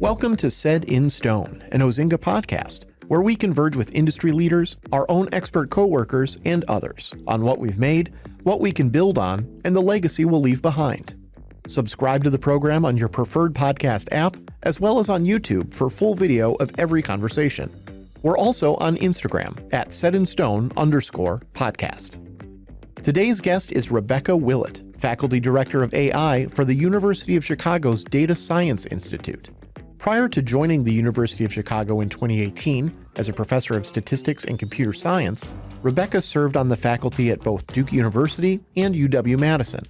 Welcome to Said in Stone, an Ozinga podcast, where we converge with industry leaders, our own expert coworkers, and others on what we've made, what we can build on, and the legacy we'll leave behind. Subscribe to the program on your preferred podcast app, as well as on YouTube for full video of every conversation. We're also on Instagram at saidinstone_podcast. Today's guest is Rebecca Willett, Faculty Director of AI for the University of Chicago's Data Science Institute. Prior to joining the University of Chicago in 2018 as a professor of statistics and computer science, Rebecca served on the faculty at both Duke University and UW-Madison.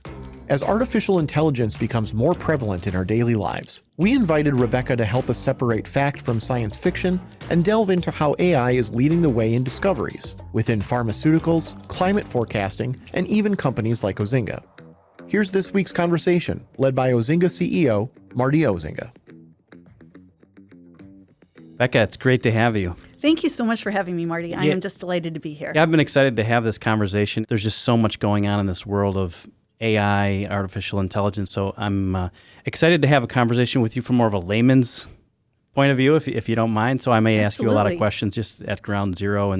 As artificial intelligence becomes more prevalent in our daily lives, we invited Rebecca to help us separate fact from science fiction and delve into how AI is leading the way in discoveries within pharmaceuticals, climate forecasting, and even companies like Ozinga. Here's this week's conversation, led by Ozinga CEO, Marty Ozinga. Becca, it's great to have you. Thank you so much for having me, Marty. I am just delighted to be here. Yeah, I've been excited to have this conversation. There's just so much going on in this world of AI, artificial intelligence. So I'm excited to have a conversation with you from more of a layman's point of view, if you don't mind. So I may ask you a lot of questions just at ground zero.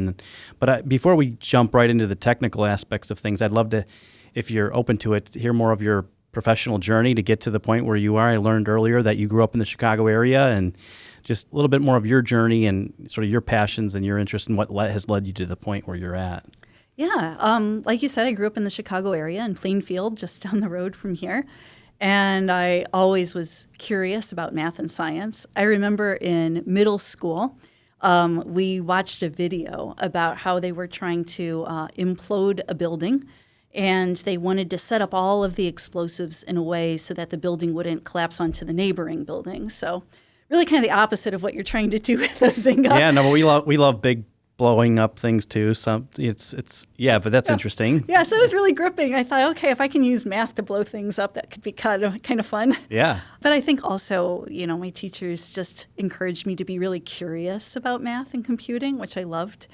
But before we jump right into the technical aspects of things, I'd love to, if you're open to it, hear more of your professional journey to get to the point where you are. I learned earlier that you grew up in the Chicago area, and just a little bit more of your journey and sort of your passions and your interest in what has led you to the point where you're at. Yeah, like you said, I grew up in the Chicago area in Plainfield, just down the road from here. And I always was curious about math and science. I remember in middle school, we watched a video about how they were trying to implode a building. And they wanted to set up all of the explosives in a way so that the building wouldn't collapse onto the neighboring building. So really kind of the opposite of what you're trying to do with Ozinga. Yeah, no, but we love big blowing up things too. So but that's interesting. Yeah, so it was really gripping. I thought, okay, if I can use math to blow things up, that could be kind of fun. Yeah. But I think also, my teachers just encouraged me to be really curious about math and computing, which I loved.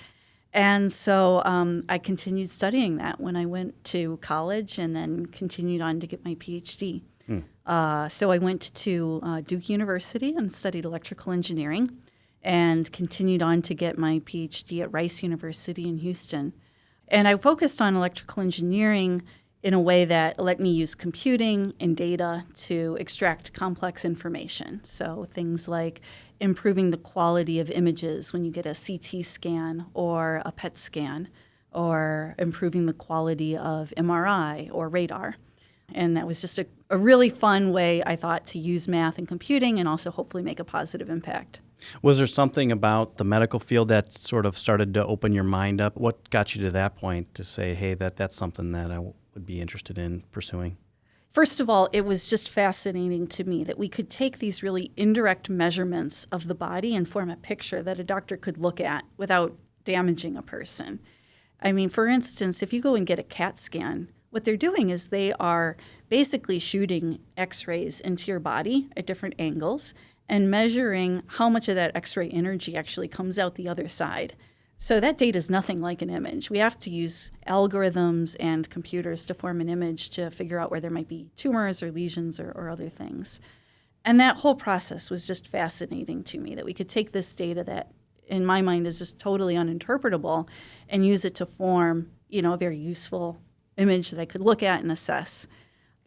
And so I continued studying that when I went to college and then continued on to get my PhD. So I went to Duke University and studied electrical engineering and continued on to get my PhD at Rice University in Houston. And I focused on electrical engineering in a way that let me use computing and data to extract complex information. So things like improving the quality of images when you get a CT scan or a PET scan, or improving the quality of MRI or radar. And that was just a really fun way, I thought, to use math and computing and also hopefully make a positive impact. Was there something about the medical field that sort of started to open your mind up? What got you to that point to say, hey, that's something that I would be interested in pursuing? First of all, it was just fascinating to me that we could take these really indirect measurements of the body and form a picture that a doctor could look at without damaging a person. I mean, for instance, if you go and get a CAT scan, what they're doing is they are basically shooting X-rays into your body at different angles and measuring how much of that X-ray energy actually comes out the other side. So that data is nothing like an image. We have to use algorithms and computers to form an image to figure out where there might be tumors or lesions or other things. And that whole process was just fascinating to me, that we could take this data that, in my mind, is just totally uninterpretable and use it to form, a very useful image that I could look at and assess.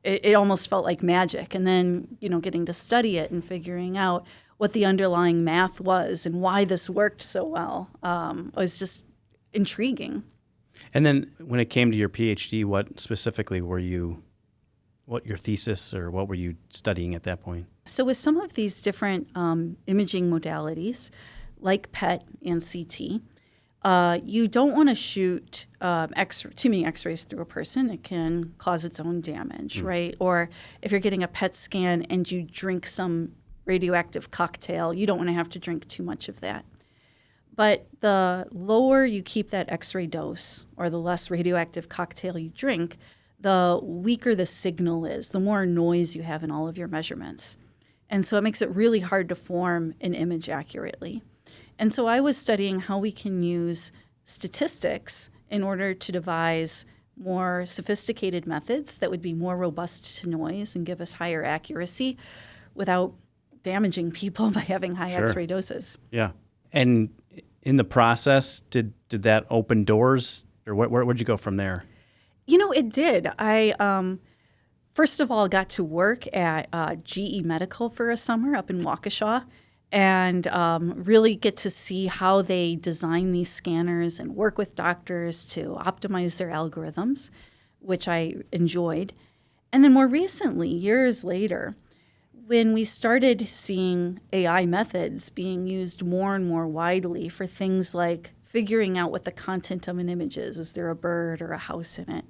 It almost felt like magic. And then, getting to study it and figuring out what the underlying math was and why this worked so well was just intriguing. And then when it came to your PhD, what specifically what your thesis or what were you studying at that point? So with some of these different imaging modalities, like PET and CT, you don't want to shoot too many X-rays through a person. It can cause its own damage, right? Or if you're getting a PET scan and you drink some radioactive cocktail, you don't want to have to drink too much of that. But the lower you keep that X-ray dose, or the less radioactive cocktail you drink, the weaker the signal is, the more noise you have in all of your measurements. And so it makes it really hard to form an image accurately. And so I was studying how we can use statistics in order to devise more sophisticated methods that would be more robust to noise and give us higher accuracy without damaging people by having high Sure. X-ray doses. Yeah. And in the process, did that open doors, or where'd you go from there? It did. I first of all got to work at GE Medical for a summer up in Waukesha, and really get to see how they design these scanners and work with doctors to optimize their algorithms, which I enjoyed. And then more recently, years later, when we started seeing AI methods being used more and more widely for things like figuring out what the content of an image is there a bird or a house in it?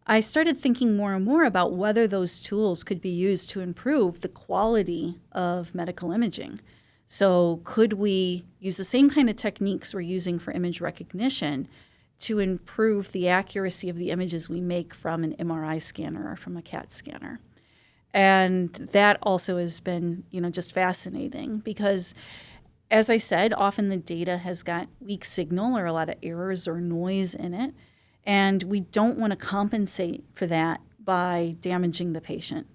I started thinking more and more about whether those tools could be used to improve the quality of medical imaging. So could we use the same kind of techniques we're using for image recognition to improve the accuracy of the images we make from an MRI scanner or from a CAT scanner? And that also has been, just fascinating because, as I said, often the data has got weak signal or a lot of errors or noise in it, and we don't want to compensate for that by damaging the patient.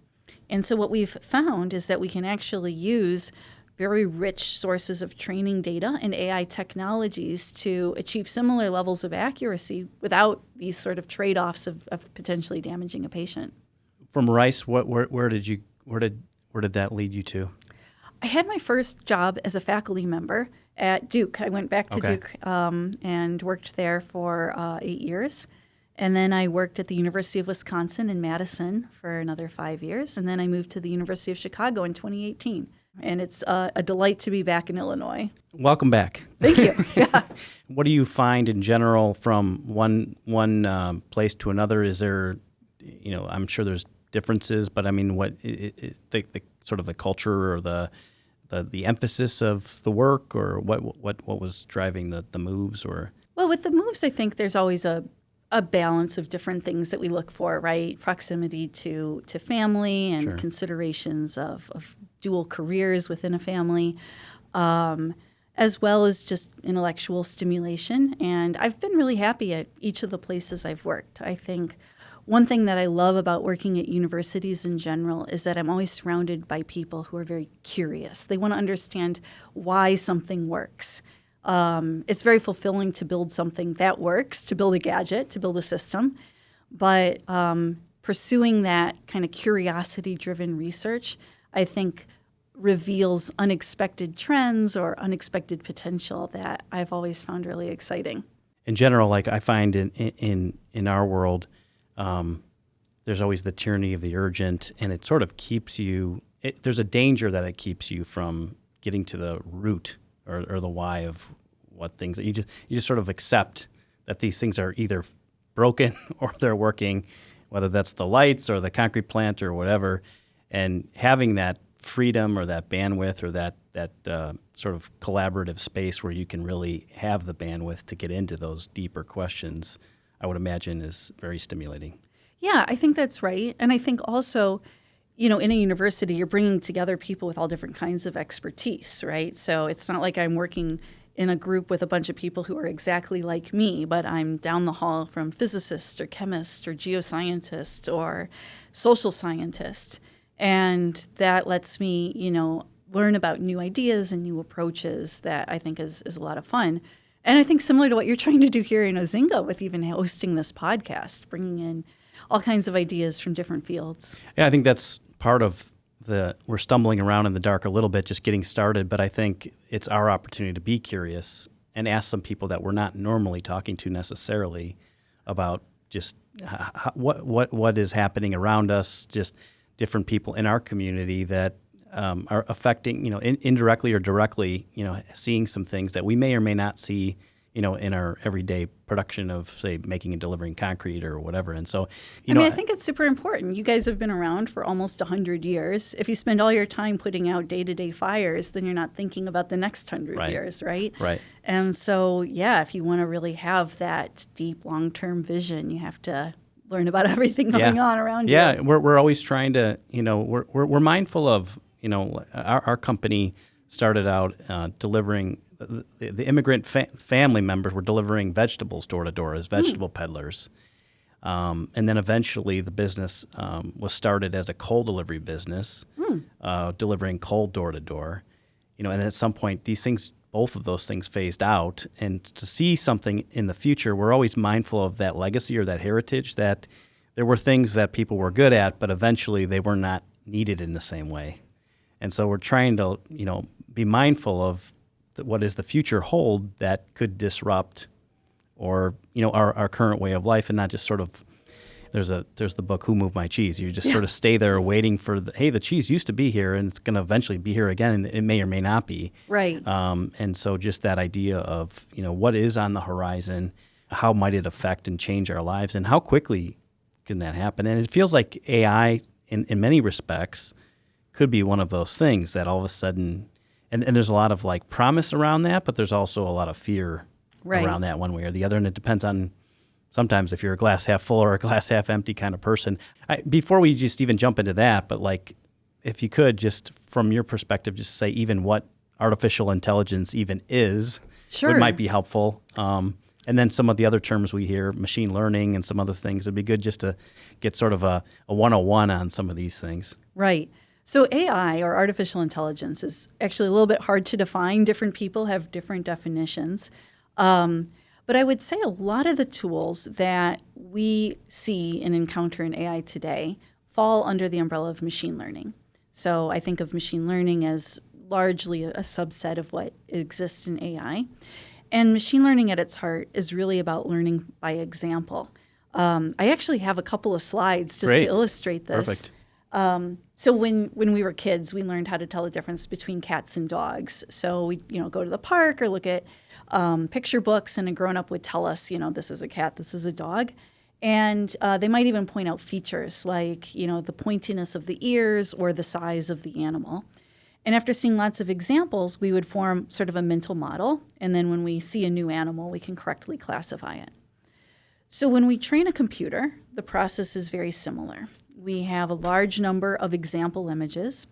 And so what we've found is that we can actually use very rich sources of training data and AI technologies to achieve similar levels of accuracy without these sort of trade-offs of potentially damaging a patient. From Rice, where did that lead you to? I had my first job as a faculty member at Duke. I went back to Duke and worked there for 8 years. And then I worked at the University of Wisconsin in Madison for another 5 years. And then I moved to the University of Chicago in 2018. And it's a delight to be back in Illinois. Welcome back. Thank you. Yeah. What do you find in general from one place to another? Is there, I'm sure there's differences, but I mean, what the sort of the culture or the emphasis of the work, or what was driving the moves? Or well, with the moves, I think there's always a balance of different things that we look for, right? Proximity to family and Sure. considerations of dual careers within a family, as well as just intellectual stimulation. And I've been really happy at each of the places I've worked. I think one thing that I love about working at universities in general is that I'm always surrounded by people who are very curious. They want to understand why something works. It's very fulfilling to build something that works, to build a gadget, to build a system. But pursuing that kind of curiosity-driven research, I think, reveals unexpected trends or unexpected potential that I've always found really exciting. in general, like I find in our world, there's always the tyranny of the urgent, and it sort of keeps you. There's a danger that it keeps you from getting to the root or the why of what things that you just sort of accept that these things are either broken or they're working, whether that's the lights or the concrete plant or whatever, and having that freedom or that bandwidth or that sort of collaborative space where you can really have the bandwidth to get into those deeper questions, I would imagine is very stimulating. Yeah, I think that's right. And I think also, in a university, you're bringing together people with all different kinds of expertise, right? So it's not like I'm working in a group with a bunch of people who are exactly like me, but I'm down the hall from physicists or chemists or geoscientists or social scientists. And that lets me, learn about new ideas and new approaches that I think is a lot of fun. And I think similar to what you're trying to do here in Ozinga with even hosting this podcast, bringing in all kinds of ideas from different fields. Yeah, I think that's part of we're stumbling around in the dark a little bit, just getting started, but I think it's our opportunity to be curious and ask some people that we're not normally talking to necessarily about just what is happening around us, just different people in our community that are affecting, indirectly or directly, seeing some things that we may or may not see, in our everyday production of, say, making and delivering concrete or whatever. And so, I think it's super important. You guys have been around for almost 100 years. If you spend all your time putting out day-to-day fires, then you're not thinking about the next 100 years, right? Right. And so, if you want to really have that deep, long-term vision, you have to learn about everything going on around you. Yeah, we're always trying to, we're mindful of, our company started out delivering the immigrant family members were delivering vegetables door to door as vegetable peddlers. And then eventually the business was started as a coal delivery business. delivering coal door to door. And then at some point, both of those things phased out. And to see something in the future, we're always mindful of that legacy or that heritage, that there were things that people were good at, but eventually they were not needed in the same way. And so we're trying to, be mindful of what does the future hold that could disrupt or, our current way of life, and not just sort of, there's the book, Who Moved My Cheese? You just sort of stay there waiting for, the cheese used to be here and it's going to eventually be here again, and it may or may not be. Right. And so just that idea of, what is on the horizon, how might it affect and change our lives, and how quickly can that happen? And it feels like AI, in many respects, could be one of those things that all of a sudden, and there's a lot of like promise around that, but there's also a lot of fear around that one way or the other. And it depends on sometimes if you're a glass half full or a glass half empty kind of person. Before we just even jump into that, but like, if you could just from your perspective, just say even what artificial intelligence even is, it might be helpful. And then some of the other terms we hear, machine learning and some other things, it'd be good just to get sort of a 101 on some of these things. Right. So AI, or artificial intelligence, is actually a little bit hard to define. Different people have different definitions. But I would say a lot of the tools that we see and encounter in AI today fall under the umbrella of machine learning. So I think of machine learning as largely a subset of what exists in AI. And machine learning at its heart is really about learning by example. I actually have a couple of slides just to illustrate this. Perfect. So when we were kids, we learned how to tell the difference between cats and dogs. So we go to the park or look at picture books, and a grown-up would tell us, this is a cat, this is a dog. And they might even point out features like, the pointiness of the ears or the size of the animal. And after seeing lots of examples, we would form sort of a mental model. And then when we see a new animal, we can correctly classify it. So when we train a computer, the process is very similar. We have a large number of example images,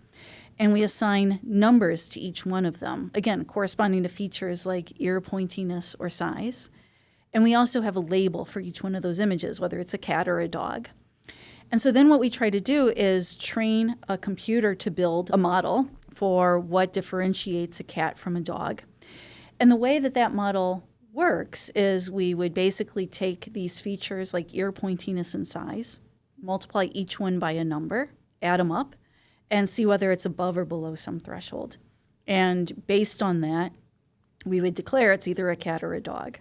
and we assign numbers to each one of them, again, corresponding to features like ear pointiness or size. And we also have a label for each one of those images, whether it's a cat or a dog. And so then what we try to do is train a computer to build a model for what differentiates a cat from a dog. And the way that model works is we would basically take these features like ear pointiness and size, multiply each one by a number, add them up, and see whether it's above or below some threshold. And based on that, we would declare it's either a cat or a dog.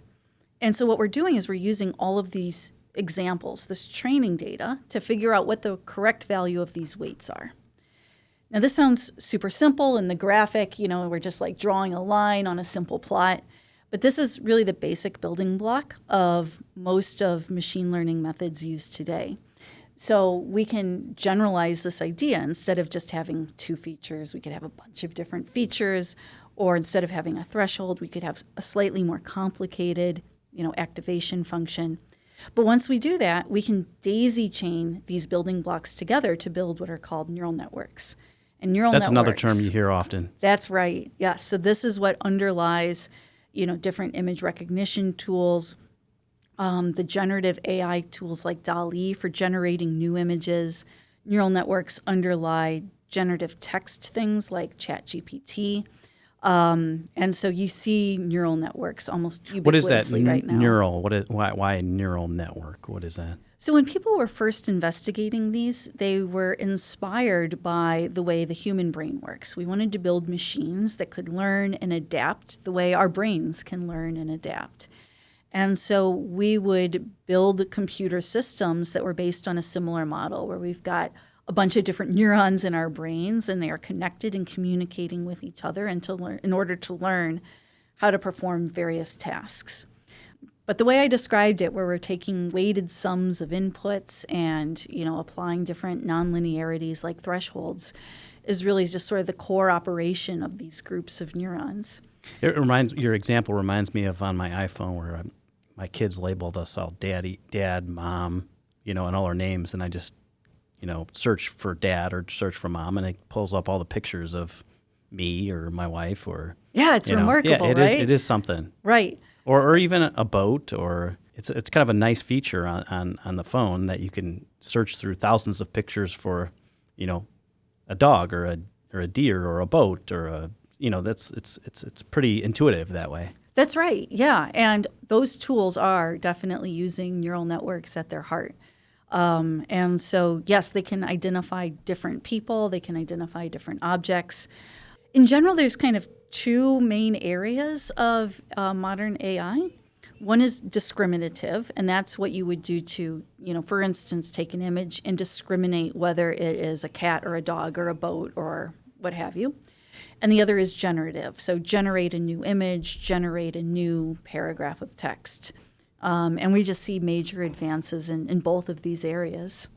And so what we're doing is we're using all of these examples, this training data, to figure out what the correct value of these weights are. Now, this sounds super simple in the graphic, we're just like drawing a line on a simple plot. But this is really the basic building block of most of machine learning methods used today. So we can generalize this idea. Instead of just having two features, we could have a bunch of different features. Or instead of having a threshold, we could have a slightly more complicated, activation function. But once we do that, we can daisy chain these building blocks together to build what are called neural networks. And That's another term you hear often. That's right. Yes. So this is what underlies, different image recognition tools, the generative AI tools like DALL-E for generating new images. Neural networks underlie generative text things like ChatGPT. And so you see neural networks almost ubiquitously What is that right now. Neural? Why a neural network? What is that? So when people were first investigating these, they were inspired by the way the human brain works. We wanted to build machines that could learn and adapt the way our brains can learn and adapt. And so we would build computer systems that were based on a similar model where we've got a bunch of different neurons in our brains, and they are connected and communicating with each other in order to learn how to perform various tasks. But the way I described it, where we're taking weighted sums of inputs and, applying different nonlinearities like thresholds, is really just sort of the core operation of these groups of neurons. Your example reminds me of on my iPhone where my kids labeled us all dad, mom, and all our names, and I just, search for dad or search for mom, and it pulls up all the pictures of me or my wife or. Yeah, it's remarkable, right? It is something. Right. Or even a boat, or it's kind of a nice feature on the phone that you can search through thousands of pictures for, a a dog or a deer or a boat or it's pretty intuitive that way. That's right. Yeah. And those tools are definitely using neural networks at their heart. And so, yes, they can identify different people. They can identify different objects. In general, there's kind of two main areas of modern AI. One is discriminative, and that's what you would do to, for instance, take an image and discriminate whether it is a cat or a dog or a boat or what have you. And the other is generative. So generate a new image, generate a new paragraph of text. And we just see major advances in both of these areas.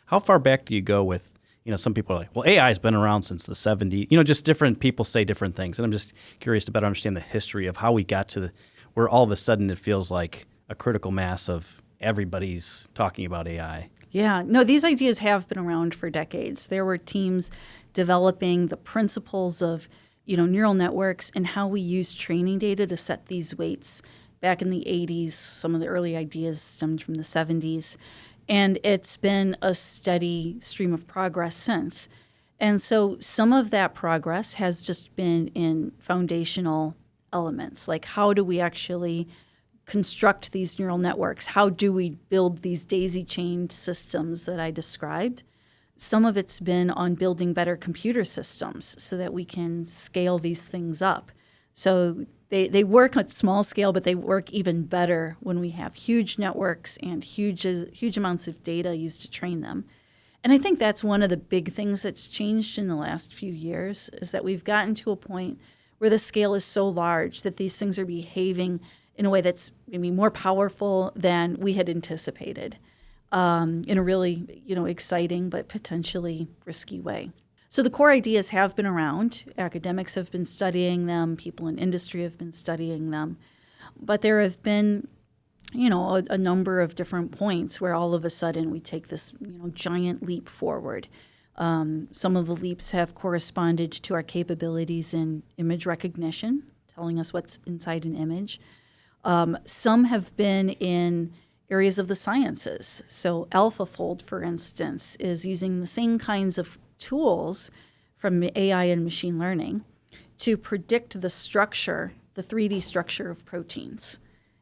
How far back do you go with, some people are like, well, AI has been around since the 70s. Just different people say different things. And I'm just curious to better understand the history of how we got to where all of a sudden it feels like a critical mass of everybody's talking about AI. Yeah, no, these ideas have been around for decades. There were teams developing the principles of, neural networks and how we use training data to set these weights back in the 80s. Some of the early ideas stemmed from the 70s. And it's been a steady stream of progress since. And so some of that progress has just been in foundational elements, like how do we actually construct these neural networks? How do we build these daisy-chained systems that I described? Some of it's been on building better computer systems so that we can scale these things up. So they work at small scale, but they work even better when we have huge networks and huge amounts of data used to train them. And I think that's one of the big things that's changed in the last few years is that we've gotten to a point where the scale is so large that these things are behaving in a way that's maybe more powerful than we had anticipated in a really, exciting but potentially risky way. So the core ideas have been around. Academics have been studying them. People in industry have been studying them. But there have been, a number of different points where all of a sudden we take this, giant leap forward. Some of the leaps have corresponded to our capabilities in image recognition, telling us what's inside an image. Some have been in areas of the sciences. So AlphaFold, for instance, is using the same kinds of tools from AI and machine learning to predict the structure, the 3D structure of proteins.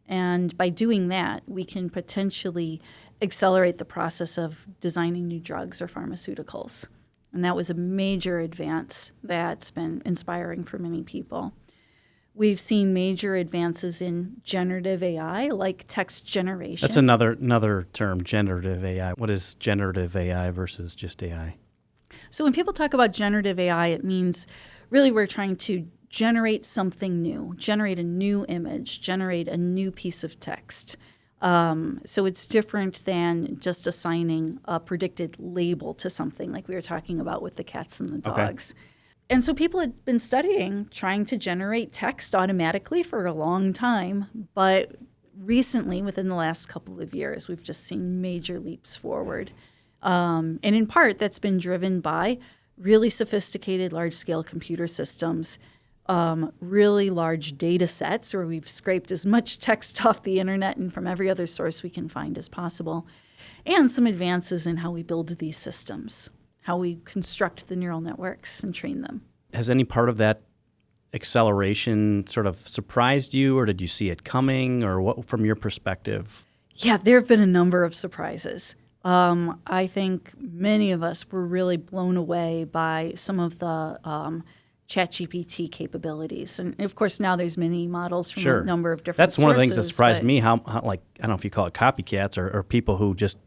And by doing that, we can potentially accelerate the process of designing new drugs or pharmaceuticals. And that was a major advance that's been inspiring for many people. We've seen major advances in generative AI, like text generation. That's another term, generative AI. What is generative AI versus just AI? So when people talk about generative AI, it means really we're trying to generate something new, generate a new image, generate a new piece of text. So it's different than just assigning a predicted label to something like we were talking about with the cats and the dogs. Okay. And so people had been studying trying to generate text automatically for a long time, but recently, within the last couple of years, we've just seen major leaps forward. And in part, that's been driven by really sophisticated large-scale computer systems, really large data sets where we've scraped as much text off the internet and from every other source we can find as possible, and some advances in how we build these systems, how we construct the neural networks and train them. Has any part of that acceleration sort of surprised you, or did you see it coming, or what from your perspective? Yeah, there have been a number of surprises. I think many of us were really blown away by some of the ChatGPT capabilities. And of course, now there's many models from a number of different sources. That's one of the things that surprised me, how like, I don't know if you call it copycats or people who just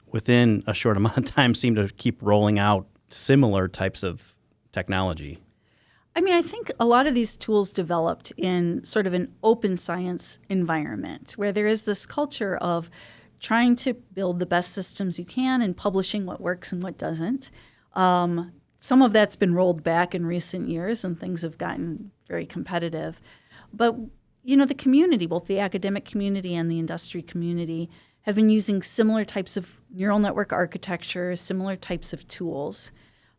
within a short amount of time seem to keep rolling out similar types of technology. I mean, I think a lot of these tools developed in sort of an open science environment where there is this culture of trying to build the best systems you can and publishing what works and what doesn't. Some of that's been rolled back in recent years and things have gotten very competitive. But, the community, both the academic community and the industry community, have been using similar types of neural network architecture, similar types of tools.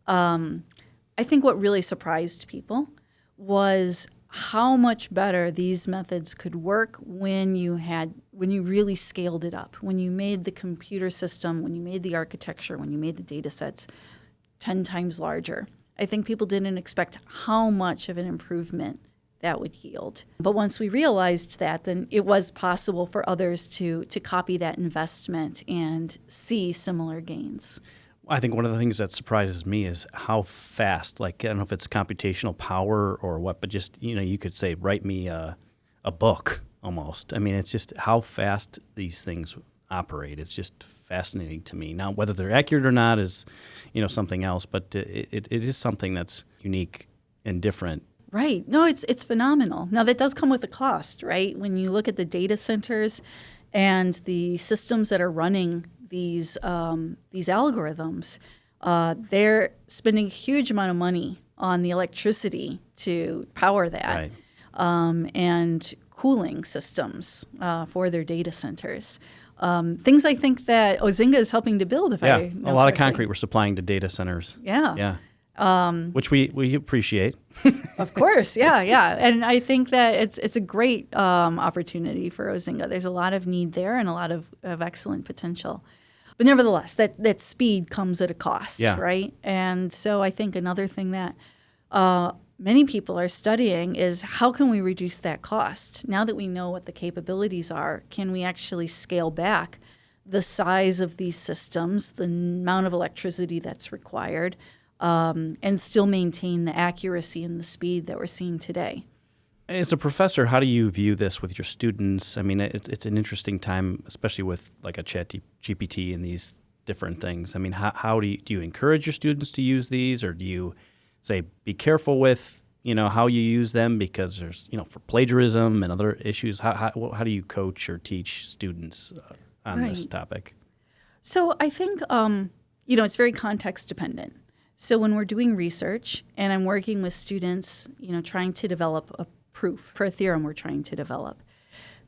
I think what really surprised people was how much better these methods could work when you really scaled it up, when you made the computer system, when you made the architecture, when you made the data sets 10 times larger. I think people didn't expect how much of an improvement that would yield. But once we realized that, then it was possible for others to copy that investment and see similar gains. I think one of the things that surprises me is how fast, like, I don't know if it's computational power or what, but just, you could say, write me a book almost. I mean, it's just how fast these things operate. It's just fascinating to me. Now, whether they're accurate or not is, something else, but it is something that's unique and different. Right. No, it's phenomenal. Now, that does come with a cost, right? When you look at the data centers and the systems that are running these algorithms, they're spending a huge amount of money on the electricity to power that, Right. And cooling systems for their data centers. Things I think that Ozinga is helping to build. A lot of concrete we're supplying to data centers. Yeah. Which we appreciate. Of course, yeah. And I think that it's a great opportunity for Ozinga. There's a lot of need there and a lot of excellent potential. But nevertheless, that speed comes at a cost, right? And so I think another thing that many people are studying is how can we reduce that cost? Now that we know what the capabilities are, can we actually scale back the size of these systems, the amount of electricity that's required, and still maintain the accuracy and the speed that we're seeing today? As a professor, how do you view this with your students? I mean, it's an interesting time, especially with like a chat GPT and these different things. I mean, how do you encourage your students to use these, or do you say be careful with how you use them because there's for plagiarism and other issues? How do you coach or teach students on this topic? So I think it's very context dependent. So when we're doing research and I'm working with students, trying to develop a proof for a theorem we're trying to develop,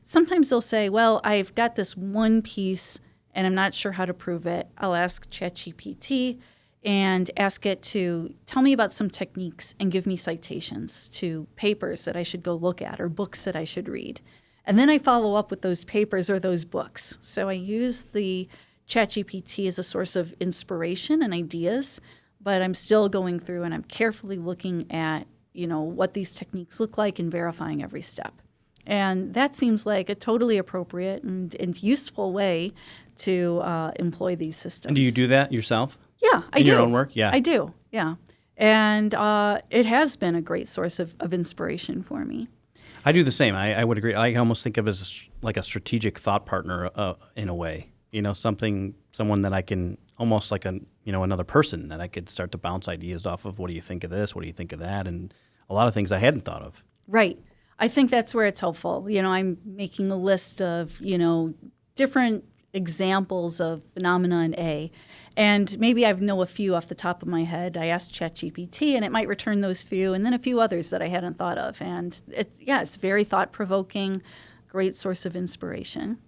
sometimes they'll say, well, I've got this one piece and I'm not sure how to prove it. I'll ask ChatGPT and ask it to tell me about some techniques and give me citations to papers that I should go look at or books that I should read. And then I follow up with those papers or those books. So I use the ChatGPT as a source of inspiration and ideas, but I'm still going through and I'm carefully looking at, what these techniques look like and verifying every step. And that seems like a totally appropriate and useful way to employ these systems. And do you do that yourself? Yeah, I do. In your own work? Yeah. I do, yeah. And it has been a great source of inspiration for me. I do the same. I would agree. I almost think of it as like a strategic thought partner in a way. Someone that I can almost like another person that I could start to bounce ideas off of. What do you think of this? What do you think of that? And a lot of things I hadn't thought of. Right. I think that's where it's helpful. I'm making a list of, different examples of phenomenon A. And maybe I know a few off the top of my head. I asked ChatGPT, and it might return those few, and then a few others that I hadn't thought of. And it's very thought-provoking, great source of inspiration.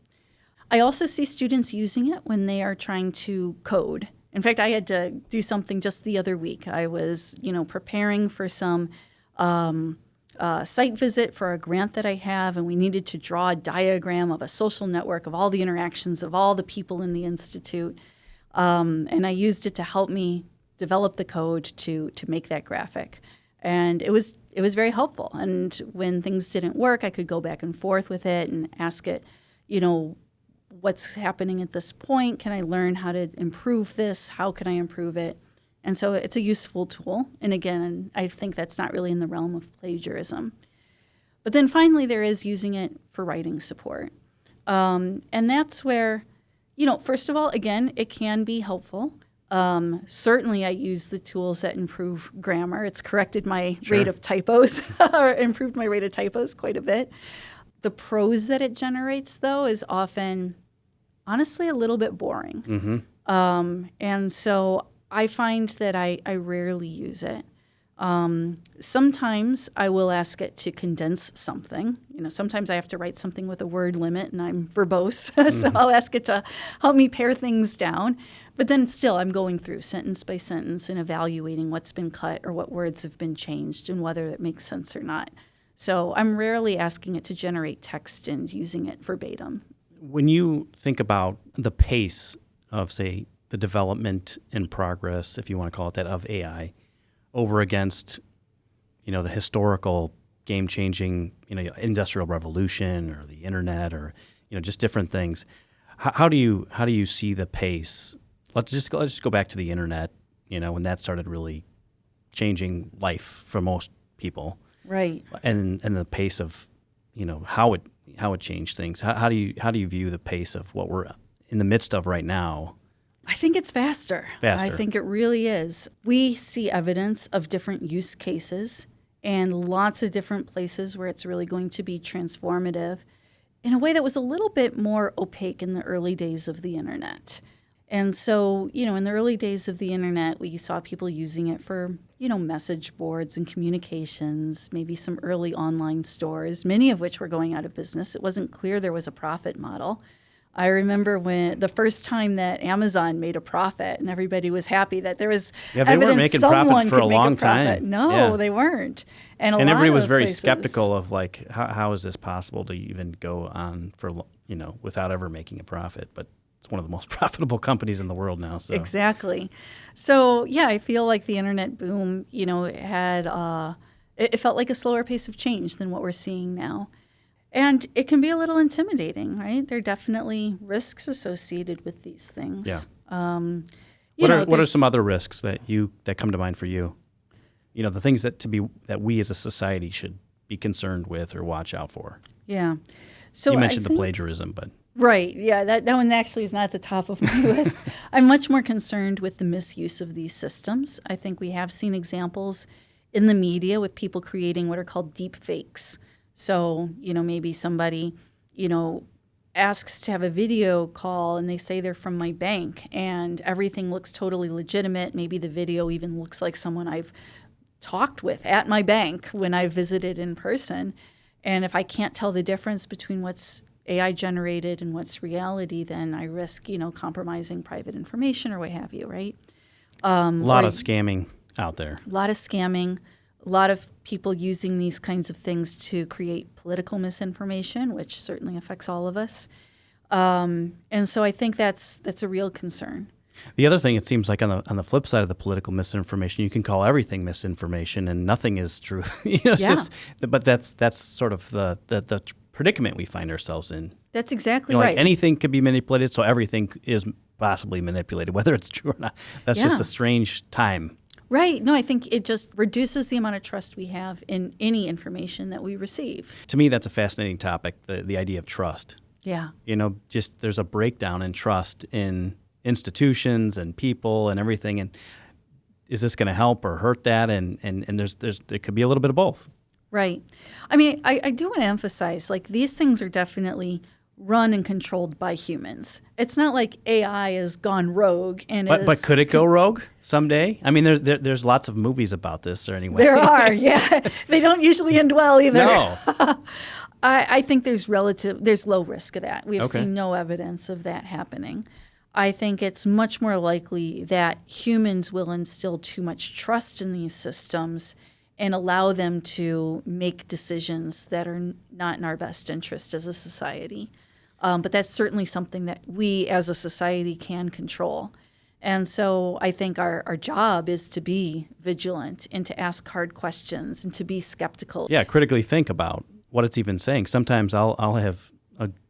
I also see students using it when they are trying to code. In fact, I had to do something just the other week. I was, preparing for some site visit for a grant that I have, and we needed to draw a diagram of a social network of all the interactions of all the people in the institute. And I used it to help me develop the code to make that graphic. And it was very helpful. And when things didn't work, I could go back and forth with it and ask it, what's happening at this point? Can I learn how to improve this? How can I improve it? And so it's a useful tool. And again, I think that's not really in the realm of plagiarism. But then finally, there is using it for writing support. And that's where, first of all, again, it can be helpful. Certainly, I use the tools that improve grammar. It's corrected my rate of typos, or improved my rate of typos quite a bit. The prose that it generates, though, is often, honestly, a little bit boring. Mm-hmm. And so I find that I rarely use it. Sometimes I will ask it to condense something. Sometimes I have to write something with a word limit, and I'm verbose, so I'll ask it to help me pare things down. But then still, I'm going through sentence by sentence and evaluating what's been cut or what words have been changed and whether it makes sense or not. So I'm rarely asking it to generate text and using it verbatim. When you think about the pace of, say, the development and progress, if you want to call it that, of AI, over against, the historical game-changing, industrial revolution or the internet or, just different things. How do you see the pace? Let's just go back to the internet, when that started really changing life for most people. Right. And the pace of, how it changed things. How do you view the pace of what we're in the midst of right now? I think it's faster. I think it really is. We see evidence of different use cases and lots of different places where it's really going to be transformative in a way that was a little bit more opaque in the early days of the internet. And so, in the early days of the internet, we saw people using it for, message boards and communications, maybe some early online stores, many of which were going out of business. It wasn't clear there was a profit model. I remember when the first time that Amazon made a profit and everybody was happy that there was they evidence weren't making someone profit for could a make long a profit. time. No, they weren't. And everybody was very places, skeptical of how is this possible to even go on for, without ever making a profit. But it's one of the most profitable companies in the world now. So. Exactly. So, yeah, I feel like the internet boom, had it felt like a slower pace of change than what we're seeing now. And it can be a little intimidating, right? There are definitely risks associated with these things. Yeah. What are some other risks that come to mind for you? The things that we as a society should be concerned with or watch out for. Yeah. So you mentioned the plagiarism, but right. Yeah, that one actually is not at the top of my list. I'm much more concerned with the misuse of these systems. I think we have seen examples in the media with people creating what are called deep fakes. So, maybe somebody, asks to have a video call and they say they're from my bank and everything looks totally legitimate. Maybe the video even looks like someone I've talked with at my bank when I visited in person. And if I can't tell the difference between what's AI generated and what's reality, then I risk, compromising private information or what have you, right? A lot of scamming out there. A lot of scamming. A lot of people using these kinds of things to create political misinformation, which certainly affects all of us. And so I think that's a real concern. The other thing, it seems like on the flip side of the political misinformation, you can call everything misinformation and nothing is true. But that's sort of the predicament we find ourselves in. That's exactly right. Like anything could be manipulated, so everything is possibly manipulated, whether it's true or not. That's just a strange time. Right. No, I think it just reduces the amount of trust we have in any information that we receive. To me, that's a fascinating topic, the idea of trust. Yeah. Just there's a breakdown in trust in institutions and people and everything. And is this going to help or hurt that? And there could be a little bit of both. Right. I mean, I do want to emphasize, like, these things are definitely run and controlled by humans. It's not like AI has gone rogue but could it go rogue someday? I mean, there's lots of movies about this, or anyway. There are, yeah. They don't usually end well either. No. I think there's low risk of that. We've seen no evidence of that happening. I think it's much more likely that humans will instill too much trust in these systems and allow them to make decisions that are not in our best interest as a society. But that's certainly something that we as a society can control. And so I think our job is to be vigilant and to ask hard questions and to be skeptical. Yeah, critically think about what it's even saying. Sometimes I'll have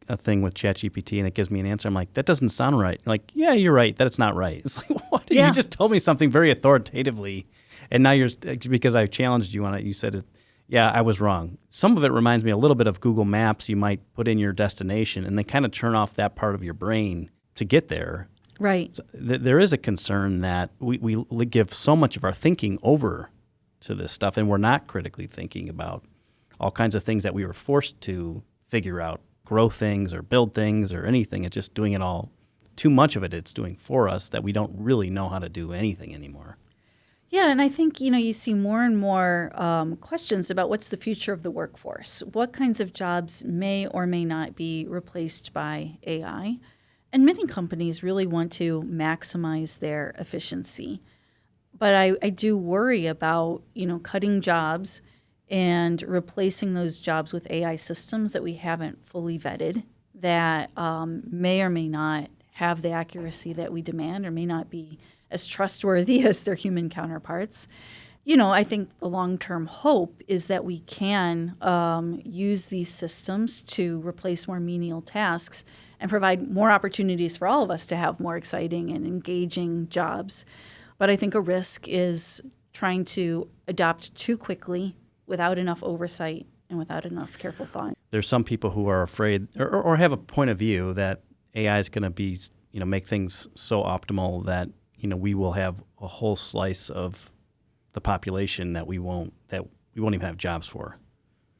a thing with ChatGPT and it gives me an answer. I'm like, that doesn't sound right. Like, yeah, you're right. That it's not right. It's like, what? Yeah. You just told me something very authoritatively. And now because I've challenged you on it, you said it. Yeah, I was wrong. Some of it reminds me a little bit of Google Maps. You might put in your destination and they kind of turn off that part of your brain to get there. Right. So there is a concern that we give so much of our thinking over to this stuff, and we're not critically thinking about all kinds of things that we were forced to figure out, grow things or build things or anything. It's just doing it all. Too much of it's doing for us that we don't really know how to do anything anymore. Yeah, and I think, you see more and more questions about what's the future of the workforce. What kinds of jobs may or may not be replaced by AI? And many companies really want to maximize their efficiency. But I do worry about, cutting jobs and replacing those jobs with AI systems that we haven't fully vetted, that may or may not have the accuracy that we demand or may not be as trustworthy as their human counterparts. I think the long-term hope is that we can use these systems to replace more menial tasks and provide more opportunities for all of us to have more exciting and engaging jobs. But I think a risk is trying to adopt too quickly without enough oversight and without enough careful thought. There's some people who are afraid or have a point of view that AI is going to be, make things so optimal that, we will have a whole slice of the population that we won't even have jobs for.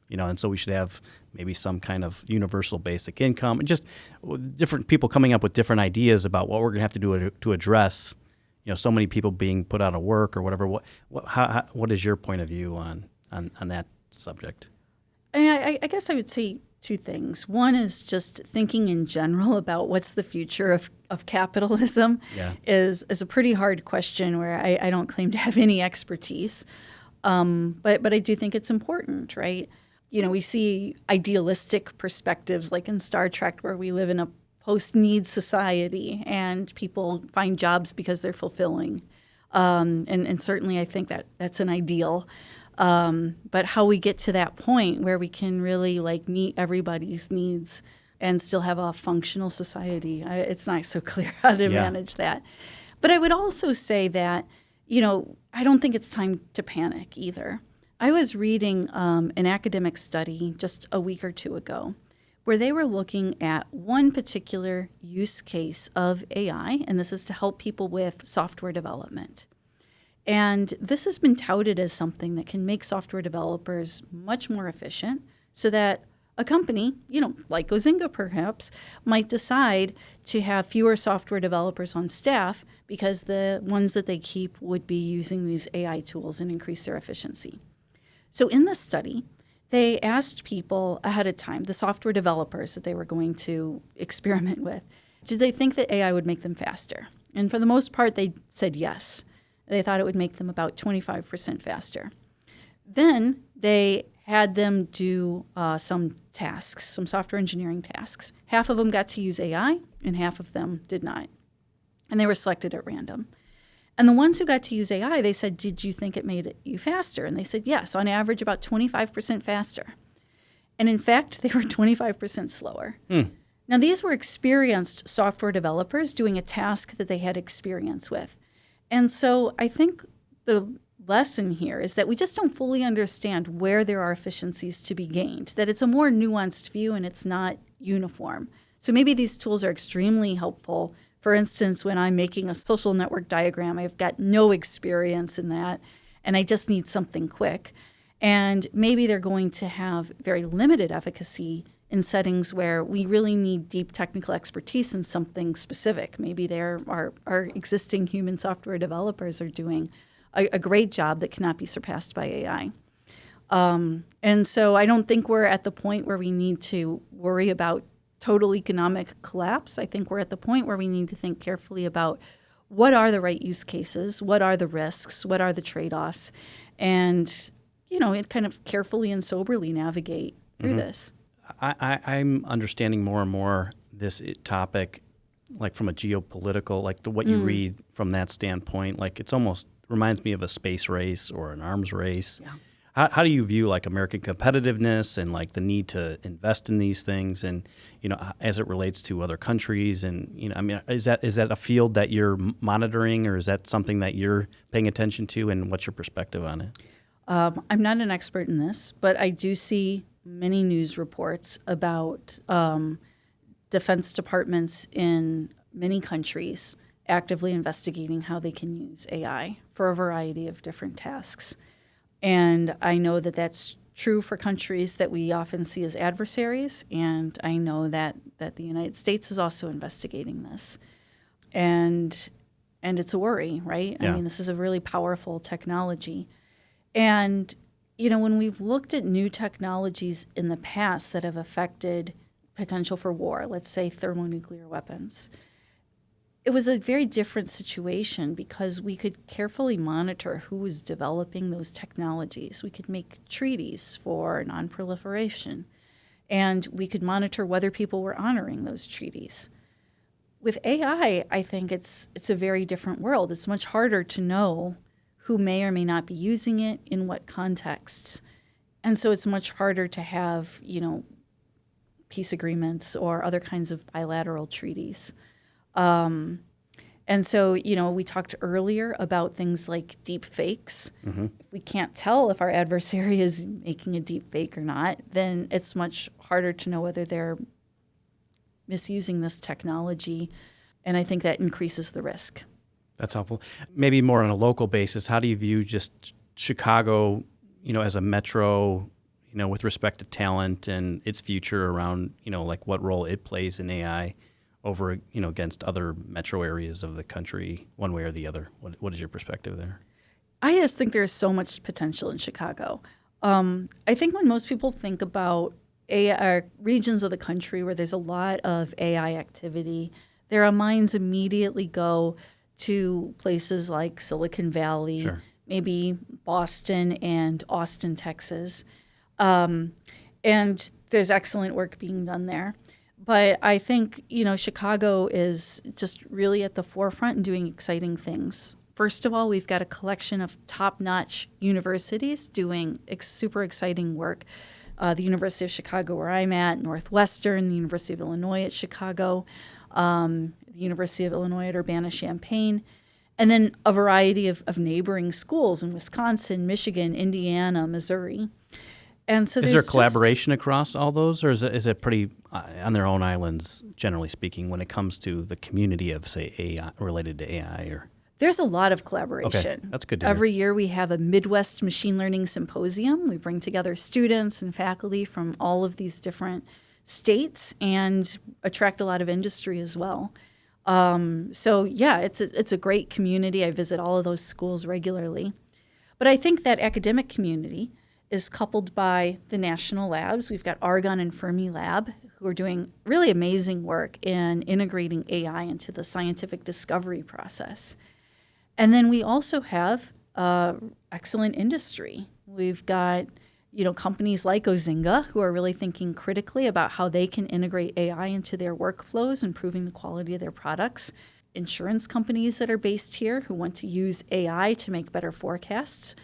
And so we should have maybe some kind of universal basic income, and just different people coming up with different ideas about what we're going to have to do to address, so many people being put out of work or whatever. What is your point of view on that subject? I guess I would say two things. One is just thinking in general about what's the future of capitalism is a pretty hard question where I don't claim to have any expertise. But I do think it's important, right? We see idealistic perspectives like in Star Trek where we live in a post-need society and people find jobs because they're fulfilling. And certainly I think that's an ideal. But how we get to that point where we can really meet everybody's needs and still have a functional society, it's not so clear how to manage that. But I would also say that, I don't think it's time to panic either. I was reading an academic study just a week or two ago where they were looking at one particular use case of AI, and this is to help people with software development. And this has been touted as something that can make software developers much more efficient so that a company, like Ozinga perhaps, might decide to have fewer software developers on staff because the ones that they keep would be using these AI tools and increase their efficiency. So in this study, they asked people ahead of time, the software developers that they were going to experiment with, did they think that AI would make them faster? And for the most part, they said yes. They thought it would make them about 25% faster. Then they had them do some tasks, some software engineering tasks. Half of them got to use AI, and half of them did not. And they were selected at random. And the ones who got to use AI, they said, did you think it made you faster? And they said, yes, on average, about 25% faster. And in fact, they were 25% slower. Now, these were experienced software developers doing a task that they had experience with. And so I think the lesson here is that we just don't fully understand where there are efficiencies to be gained, that it's a more nuanced view and it's not uniform. So maybe these tools are extremely helpful. For instance, when I'm making a social network diagram, I've got no experience in that, and I just need something quick. And maybe they're going to have very limited efficacy in settings where we really need deep technical expertise in something specific. Maybe our existing human software developers are doing a great job that cannot be surpassed by AI. And so I don't think we're at the point where we need to worry about total economic collapse. I think we're at the point where we need to think carefully about what are the right use cases, what are the risks, what are the trade-offs, and kind of carefully and soberly navigate through this. I'm understanding more and more this topic, like from a geopolitical, like what you read from that standpoint. Like it's almost reminds me of a space race or an arms race. Yeah. How do you view like American competitiveness and like the need to invest in these things, and as it relates to other countries, and is that a field that you're monitoring, or is that something that you're paying attention to, and what's your perspective on it? I'm not an expert in this, but I do see many news reports about defense departments in many countries actively investigating how they can use AI for a variety of different tasks. And I know that that's true for countries that we often see as adversaries, and I know that the United States is also investigating this. And it's a worry, right? Yeah. I mean, this is a really powerful technology. And, when we've looked at new technologies in the past that have affected potential for war, let's say thermonuclear weapons, it was a very different situation because we could carefully monitor who was developing those technologies. We could make treaties for nonproliferation, and we could monitor whether people were honoring those treaties. With AI, I think it's a very different world. It's much harder to know who may or may not be using it, in what contexts. And so it's much harder to have, peace agreements or other kinds of bilateral treaties. And so, we talked earlier about things like deep fakes. Mm-hmm. If we can't tell if our adversary is making a deep fake or not, then it's much harder to know whether they're misusing this technology. And I think that increases the risk. That's helpful. Maybe more on a local basis, how do you view just Chicago, as a metro, with respect to talent and its future around, like what role it plays in AI over, against other metro areas of the country, one way or the other? What is your perspective there? I just think there's so much potential in Chicago. I think when most people think about AI, regions of the country where there's a lot of AI activity, their minds immediately go to places like Silicon Valley, Sure. maybe Boston and Austin, Texas. And there's excellent work being done there. But I think, Chicago is just really at the forefront and doing exciting things. First of all, we've got a collection of top-notch universities doing super exciting work. The University of Chicago, where I'm at, Northwestern, the University of Illinois at Chicago, the University of Illinois at Urbana-Champaign, and then a variety of neighboring schools in Wisconsin, Michigan, Indiana, Missouri. And so is there collaboration across all those, or is it pretty on their own islands, generally speaking, when it comes to the community of, say, AI related to AI? Or there's a lot of collaboration. Okay, that's good to hear. Every year we have a Midwest Machine Learning Symposium. We bring together students and faculty from all of these different states and attract a lot of industry as well. So yeah, it's a great community. I visit all of those schools regularly. But I think that academic community is coupled by the national labs. We've got Argonne and Fermi Lab, who are doing really amazing work in integrating AI into the scientific discovery process. And then we also have excellent industry. We've got companies like Ozinga, who are really thinking critically about how they can integrate AI into their workflows, improving the quality of their products. Insurance companies that are based here who want to use AI to make better forecasts.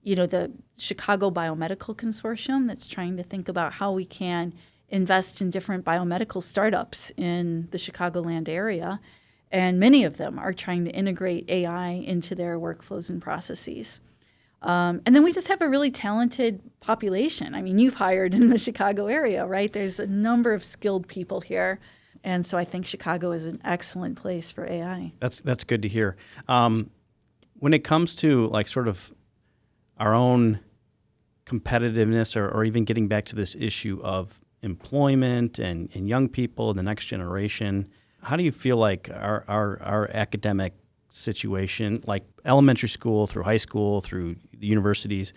The Chicago Biomedical Consortium that's trying to think about how we can invest in different biomedical startups in the Chicagoland area. And many of them are trying to integrate AI into their workflows and processes. And then we just have a really talented population. I mean, you've hired in the Chicago area, right? There's a number of skilled people here. And so I think Chicago is an excellent place for AI. That's good to hear. When it comes to like sort of our own competitiveness or even getting back to this issue of employment and young people and the next generation, how do you feel like our academic situation, like elementary school through high school through the universities,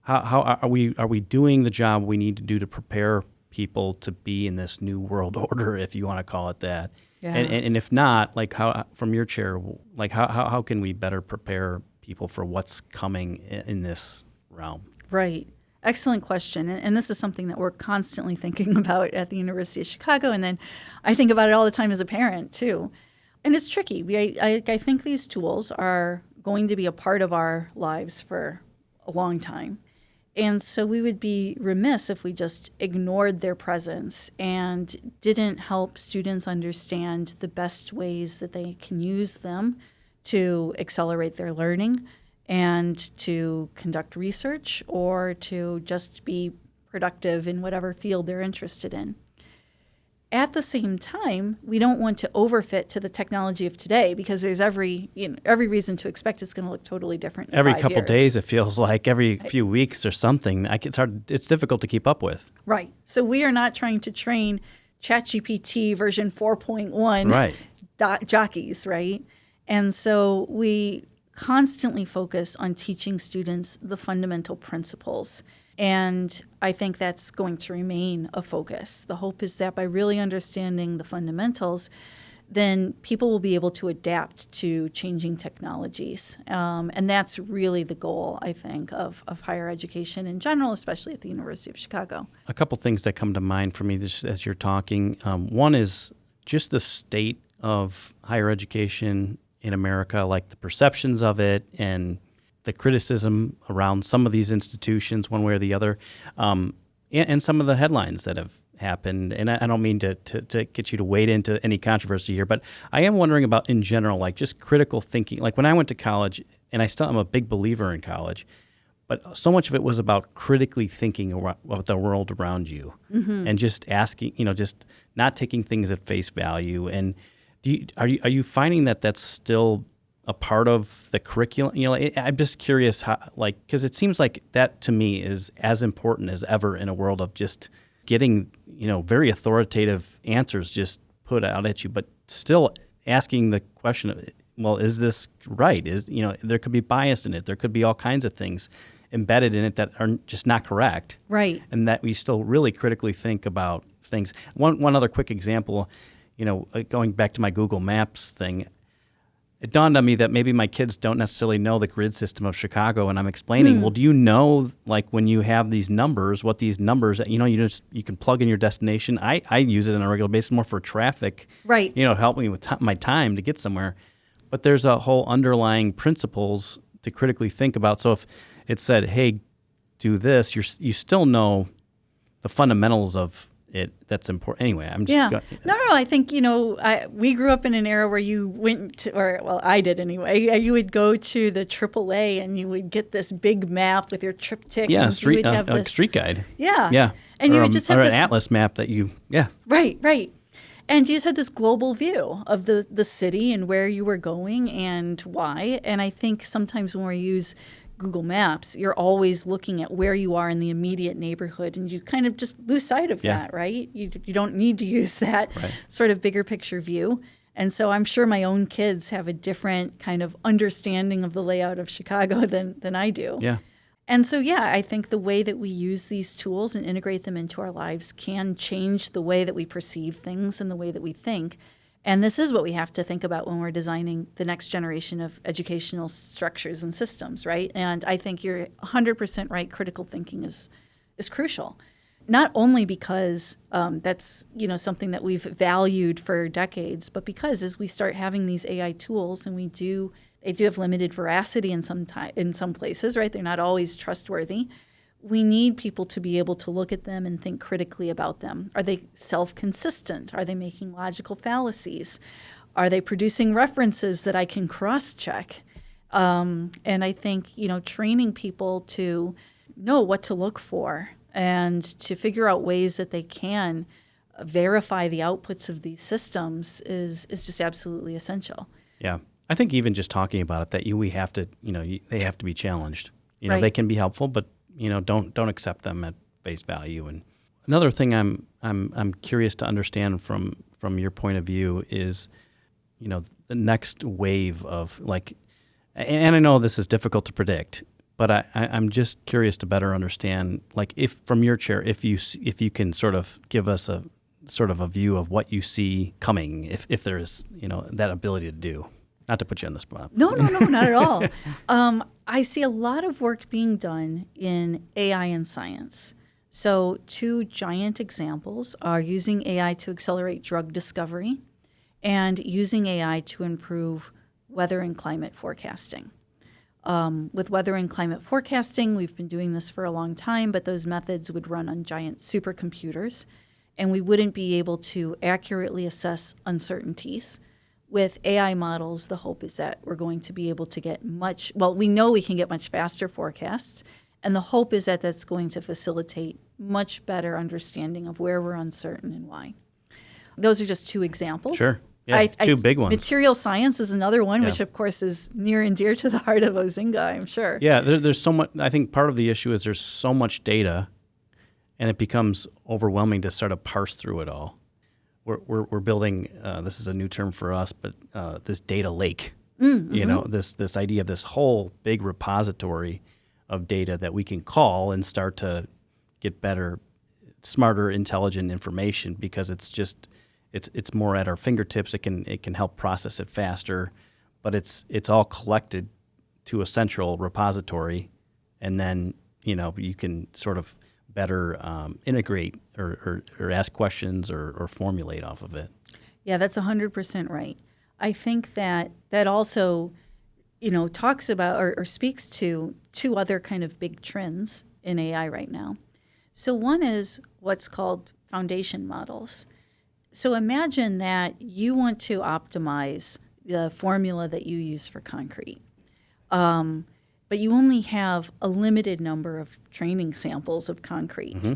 how are we doing the job we need to do to prepare people to be in this new world order, if you want to call it that? Yeah. And if not, like how from your chair, like how can we better prepare people for what's coming in this realm? Right. Excellent question. And this is something that we're constantly thinking about at the University of Chicago. And then I think about it all the time as a parent, too. And it's tricky. I think these tools are going to be a part of our lives for a long time. And so we would be remiss if we just ignored their presence and didn't help students understand the best ways that they can use them to accelerate their learning and to conduct research or to just be productive in whatever field they're interested in. At the same time, we don't want to overfit to the technology of today because there's every reason to expect it's going to look totally different in every 5 couple years. days, it feels like every few weeks or something. It's difficult to keep up with. Right. So we are not trying to train ChatGPT version 4.1 Right. jockeys, right? And so we constantly focus on teaching students the fundamental principles. And I think that's going to remain a focus. The hope is that by really understanding the fundamentals, then people will be able to adapt to changing technologies. And that's really the goal, I think, of higher education in general, especially at the University of Chicago. A couple things that come to mind for me just as you're talking. One is just the state of higher education in America, like the perceptions of it and the criticism around some of these institutions, one way or the other, and some of the headlines that have happened. And I don't mean to get you to wade into any controversy here, but I am wondering about in general, like just critical thinking. Like when I went to college, and I'm a big believer in college, but so much of it was about critically thinking about the world around you, and just asking, just not taking things at face value. And are you finding that that's still a part of the curriculum? I'm just curious how, because it seems like that to me is as important as ever in a world of just getting, very authoritative answers just put out at you, but still asking the question of, well, is this right? There could be bias in it. There could be all kinds of things embedded in it that are just not correct. Right. And that we still really critically think about things. One other quick example, going back to my Google Maps thing, it dawned on me that maybe my kids don't necessarily know the grid system of Chicago, and I'm explaining, well, do you know, like when you have these numbers, what these numbers, you can plug in your destination. I use it on a regular basis more for traffic, right? Help me with my time to get somewhere. But there's a whole underlying principles to critically think about. So if it said, hey, do this, you still know the fundamentals of it. That's important. Anyway, I'm just No. I think we grew up in an era where you went to, I did anyway. You would go to the AAA and you would get this big map with your triptych. Yeah, and street street guide. Yeah. And you would just have an this atlas map that you. Right. And you just had this global view of the city and where you were going and why. And I think sometimes when we use Google Maps, you're always looking at where you are in the immediate neighborhood, and you kind of just lose sight of that, right? You don't need to use that sort of bigger picture view. And so I'm sure my own kids have a different kind of understanding of the layout of Chicago than I do. Yeah. And so, I think the way that we use these tools and integrate them into our lives can change the way that we perceive things and the way that we think. And this is what we have to think about when we're designing the next generation of educational structures and systems, right? And I think you're 100% right. Critical thinking is crucial, not only because that's something that we've valued for decades, but because as we start having these AI tools, and they do have limited veracity in some places, right? They're not always trustworthy. We need people to be able to look at them and think critically about them. Are they self-consistent? Are they making logical fallacies? Are they producing references that I can cross-check? And I think, training people to know what to look for and to figure out ways that they can verify the outputs of these systems is just absolutely essential. Yeah. I think even just talking about it, that we have to, they have to be challenged. Right. They can be helpful, but don't accept them at face value. And another thing I'm curious to understand from your point of view is, the next wave of and I know this is difficult to predict, but I'm just curious to better understand, if from your chair, if you can sort of give us a sort of a view of what you see coming, if there is, that ability to do. Not to put you on the spot. No, not at all. I see a lot of work being done in AI and science. So 2 giant examples are using AI to accelerate drug discovery and using AI to improve weather and climate forecasting. With weather and climate forecasting, we've been doing this for a long time, but those methods would run on giant supercomputers, and we wouldn't be able to accurately assess uncertainties. With AI models, the hope is that we're going to be able to get we know we can get much faster forecasts, and the hope is that that's going to facilitate much better understanding of where we're uncertain and why. Those are just 2 examples. Sure. Yeah, 2 big ones. Material science is another one, which of course is near and dear to the heart of Ozinga, I'm sure. Yeah, there's so much. I think part of the issue is there's so much data, and it becomes overwhelming to sort of parse through it all. We're building, this is a new term for us, but this data lake, this idea of this whole big repository of data that we can call and start to get better, smarter, intelligent information, because it's more at our fingertips. It can help process it faster, but it's all collected to a central repository, and then you can sort of better integrate or ask questions or formulate off of it. Yeah, that's 100% right. I think that also talks about or speaks to two other kind of big trends in AI right now. So one is what's called foundation models. So imagine that you want to optimize the formula that you use for concrete, but you only have a limited number of training samples of concrete. Mm-hmm.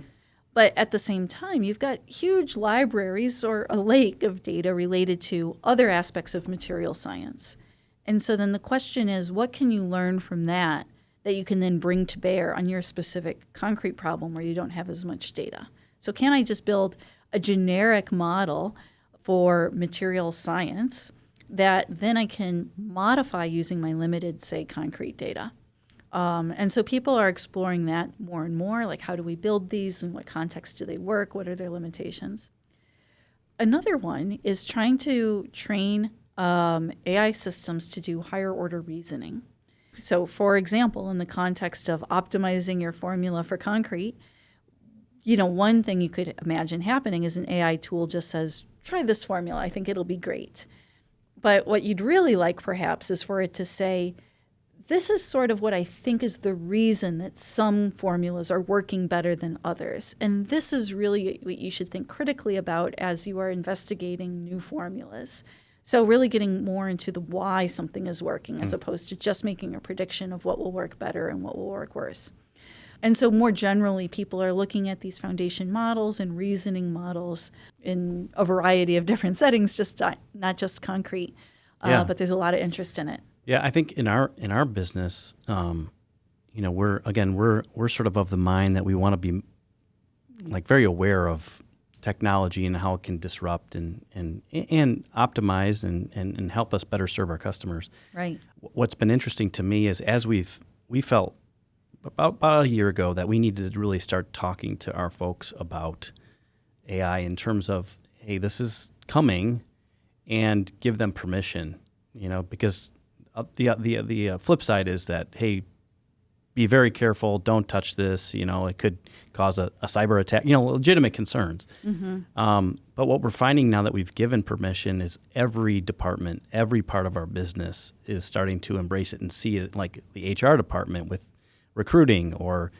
But at the same time, you've got huge libraries or a lake of data related to other aspects of material science. And so then the question is, what can you learn from that you can then bring to bear on your specific concrete problem where you don't have as much data? So can I just build a generic model for material science that then I can modify using my limited, say, concrete data? And so people are exploring that more and more, like how do we build these, in what context do they work, what are their limitations? Another one is trying to train AI systems to do higher order reasoning. So for example, in the context of optimizing your formula for concrete, one thing you could imagine happening is an AI tool just says, try this formula, I think it'll be great. But what you'd really like perhaps is for it to say, this is sort of what I think is the reason that some formulas are working better than others. And this is really what you should think critically about as you are investigating new formulas. So really getting more into the why something is working as opposed to just making a prediction of what will work better and what will work worse. And so more generally, people are looking at these foundation models and reasoning models in a variety of different settings, just not just concrete, but there's a lot of interest in it. Yeah, I think in our business, we're sort of the mind that we want to be like very aware of technology and how it can disrupt and optimize and help us better serve our customers. Right. What's been interesting to me is as we felt about a year ago that we needed to really start talking to our folks about AI in terms of, hey, this is coming, and give them permission, because the flip side is that, hey, be very careful, don't touch this, it could cause a cyber attack, legitimate concerns. Mm-hmm. But what we're finding now that we've given permission is every department, every part of our business is starting to embrace it and see it, like the HR department with recruiting or,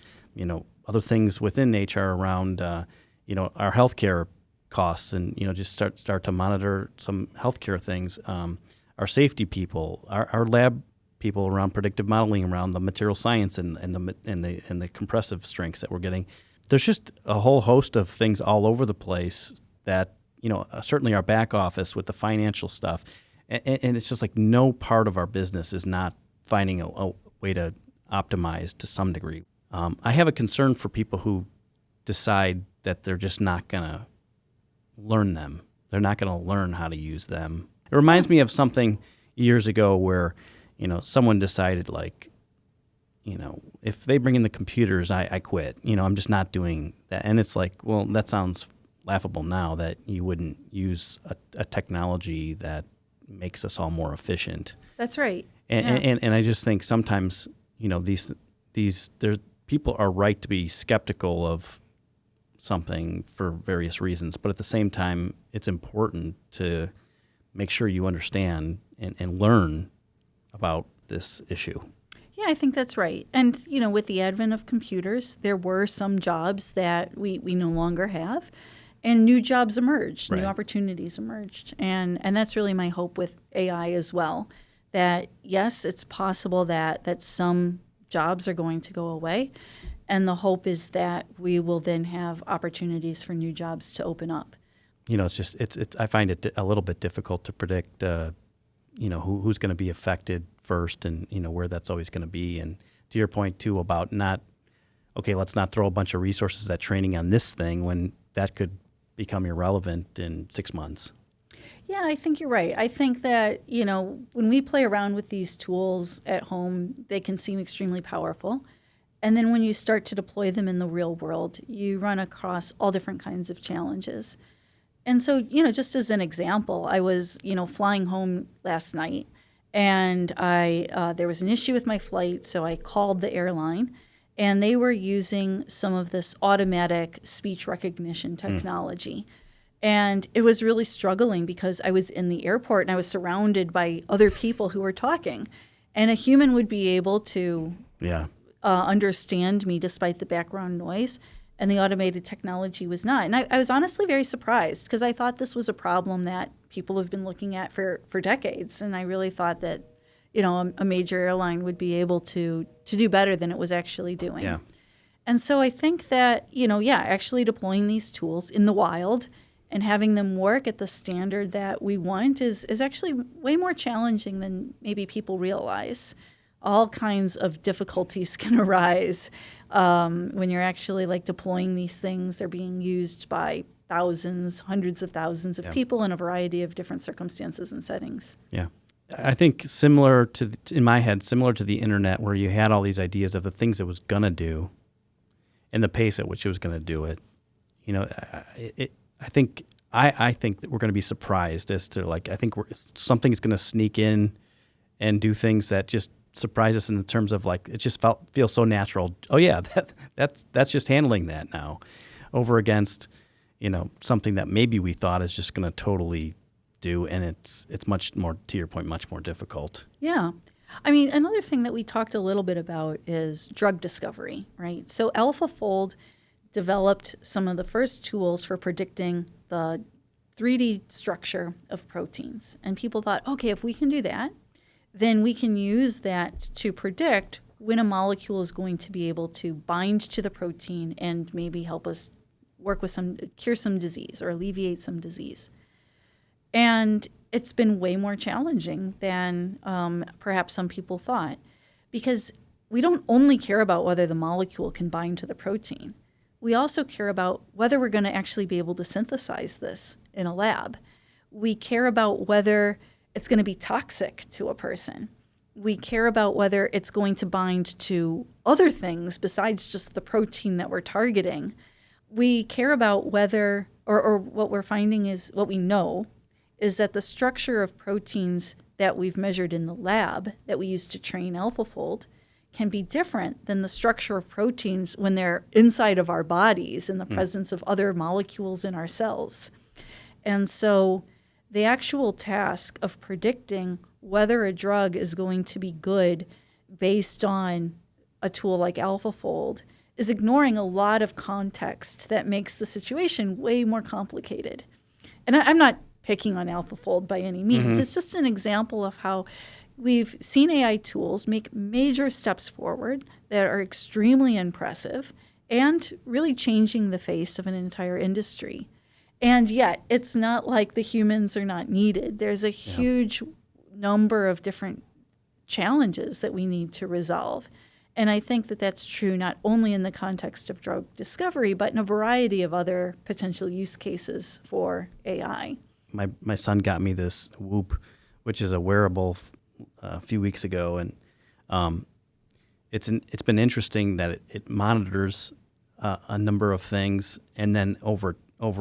other things within HR around, our healthcare costs and, just start to monitor some healthcare things. Our safety people, our lab people around predictive modeling, around the material science and the compressive strengths that we're getting. There's just a whole host of things all over the place that, certainly our back office with the financial stuff. And it's just like no part of our business is not finding a way to optimize to some degree. I have a concern for people who decide that they're just not going to learn them. They're not going to learn how to use them. It reminds me of something years ago where, someone decided if they bring in the computers, I quit. I'm just not doing that. And it's like, well, that sounds laughable now that you wouldn't use a technology that makes us all more efficient. That's right. And I just think sometimes, people are right to be skeptical of something for various reasons, but at the same time, it's important to make sure you understand and learn about this issue. Yeah, I think that's right. And, with the advent of computers, there were some jobs that we no longer have, and new jobs emerged, right. New opportunities emerged. And that's really my hope with AI as well, that, yes, it's possible that some jobs are going to go away, and the hope is that we will then have opportunities for new jobs to open up. It's I find it a little bit difficult to predict, who's going to be affected first and, where that's always going to be. And to your point, too, about let's not throw a bunch of resources at training on this thing when that could become irrelevant in 6 months. Yeah, I think you're right. I think that, when we play around with these tools at home, they can seem extremely powerful. And then when you start to deploy them in the real world, you run across all different kinds of challenges. And so, just as an example, I was, flying home last night, and there was an issue with my flight, so I called the airline, and they were using some of this automatic speech recognition technology. And it was really struggling because I was in the airport and I was surrounded by other people who were talking. And a human would be able to Yeah. understand me despite the background noise, and the automated technology was not. And I was honestly very surprised because I thought this was a problem that people have been looking at for decades. And I really thought that, a major airline would be able to do better than it was actually doing. Yeah. And so I think that, actually deploying these tools in the wild and having them work at the standard that we want is actually way more challenging than maybe people realize. All kinds of difficulties can arise when you're actually deploying these things. They're being used by thousands, hundreds of thousands of people in a variety of different circumstances and settings. Yeah. I think in my head, similar to the internet, where you had all these ideas of the things it was going to do and the pace at which it was going to do it. I think that we're going to be surprised as to I think something's going to sneak in and do things that just surprise us in terms of it just feels so natural. Oh yeah, that's just handling that now, over against something that maybe we thought is just going to totally do, and it's much more, to your point, much more difficult. Yeah. I mean, another thing that we talked a little bit about is drug discovery, right? So AlphaFold developed some of the first tools for predicting the 3D structure of proteins. And people thought, okay, if we can do that, then we can use that to predict when a molecule is going to be able to bind to the protein and maybe help us cure some disease or alleviate some disease. And it's been way more challenging than perhaps some people thought, because we don't only care about whether the molecule can bind to the protein. We also care about whether we're going to actually be able to synthesize this in a lab. We care about whether it's going to be toxic to a person. We care about whether it's going to bind to other things besides just the protein that we're targeting. We care about whether, or what we're finding is, what we know is that the structure of proteins that we've measured in the lab that we use to train AlphaFold can be different than the structure of proteins when they're inside of our bodies in the presence of other molecules in our cells. And so the actual task of predicting whether a drug is going to be good based on a tool like AlphaFold is ignoring a lot of context that makes the situation way more complicated. And I'm not picking on AlphaFold by any means. Mm-hmm. It's just an example of how we've seen AI tools make major steps forward that are extremely impressive and really changing the face of an entire industry. And yet, it's not like the humans are not needed. There's a huge number of different challenges that we need to resolve. And I think that that's true not only in the context of drug discovery, but in a variety of other potential use cases for AI. My son got me this Whoop, which is a wearable a few weeks ago, and it's been interesting that it monitors a number of things, and then over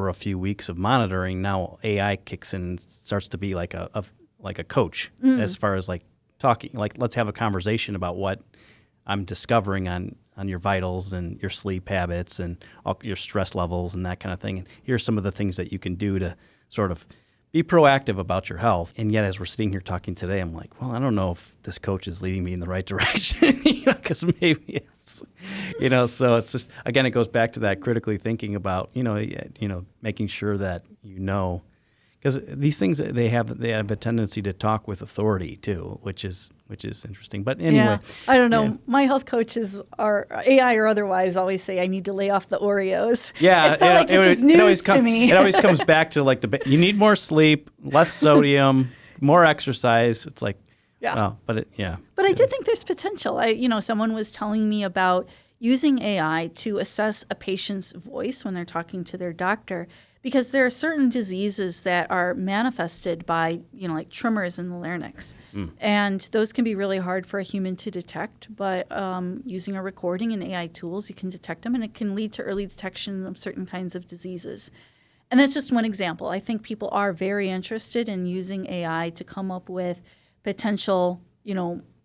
a few weeks of monitoring, now AI kicks in and starts to be like a coach as far as talking, let's have a conversation about what I'm discovering on your vitals and your sleep habits and all your stress levels and that kind of thing. And here's some of the things that you can do to sort of be proactive about your health. And yet, as we're sitting here talking today, I'm like, well, I don't know if this coach is leading me in the right direction, because maybe it's, so it's just, again, it goes back to that critically thinking about, making sure that because these things, they have a tendency to talk with authority too, which is interesting. But anyway, yeah, I don't know. Yeah. My health coaches are AI or otherwise always say I need to lay off the Oreos. Yeah, it's not like this is news to me. It always comes back to you need more sleep, less sodium, more exercise. It's like, yeah, But I do think there's potential. Someone was telling me about using AI to assess a patient's voice when they're talking to their doctor, because there are certain diseases that are manifested by, like tremors in the larynx. And those can be really hard for a human to detect. But using a recording and AI tools, you can detect them, and it can lead to early detection of certain kinds of diseases. And that's just one example. I think people are very interested in using AI to come up with potential,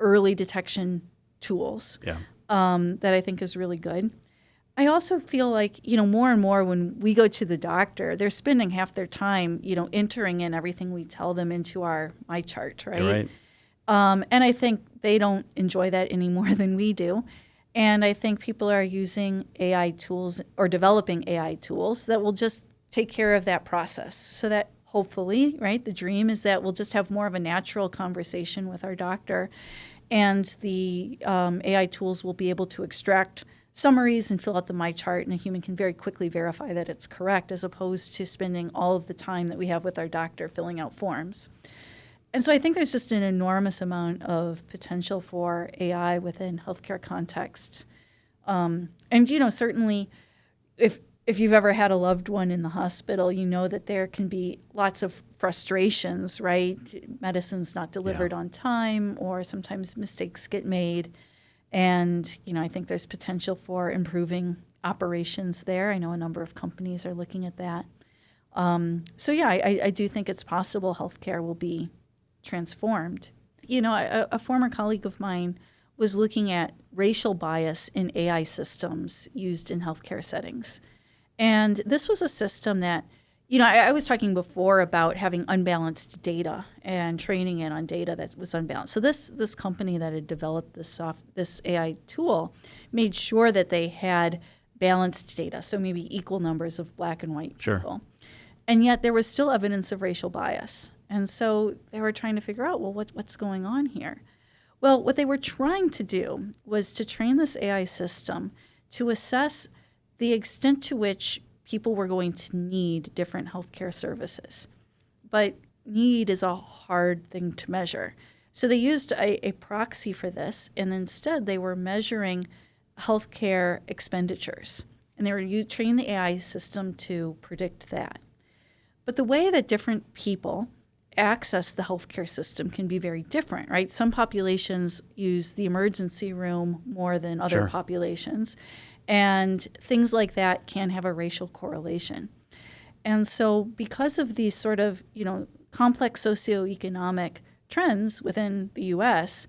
early detection tools that I think is really good. I also feel like, more and more when we go to the doctor, they're spending half their time, entering in everything we tell them into our MyChart, right? Right. And I think they don't enjoy that any more than we do. And I think people are using AI tools or developing AI tools that will just take care of that process so that hopefully, right, the dream is that we'll just have more of a natural conversation with our doctor, and the AI tools will be able to extract summaries and fill out the My Chart, and a human can very quickly verify that it's correct, as opposed to spending all of the time that we have with our doctor filling out forms. And so I think there's just an enormous amount of potential for AI within healthcare contexts. And, certainly if you've ever had a loved one in the hospital, you know that there can be lots of frustrations, right? Medicine's not delivered on time, or sometimes mistakes get made. And, I think there's potential for improving operations there. I know a number of companies are looking at that. I do think it's possible healthcare will be transformed. A former colleague of mine was looking at racial bias in AI systems used in healthcare settings. And this was a system that, I was talking before about having unbalanced data and training it on data that was unbalanced. So this company that had developed this AI tool made sure that they had balanced data, so maybe equal numbers of black and white people. And yet there was still evidence of racial bias. And so they were trying to figure out, well, what's going on here? Well, what they were trying to do was to train this AI system to assess the extent to which people were going to need different healthcare services. But need is a hard thing to measure. So they used a proxy for this, and instead they were measuring healthcare expenditures. And they were training the AI system to predict that. But the way that different people access the healthcare system can be very different, right? Some populations use the emergency room more than other populations. And things like that can have a racial correlation. And so because of these sort of, complex socioeconomic trends within the U.S.,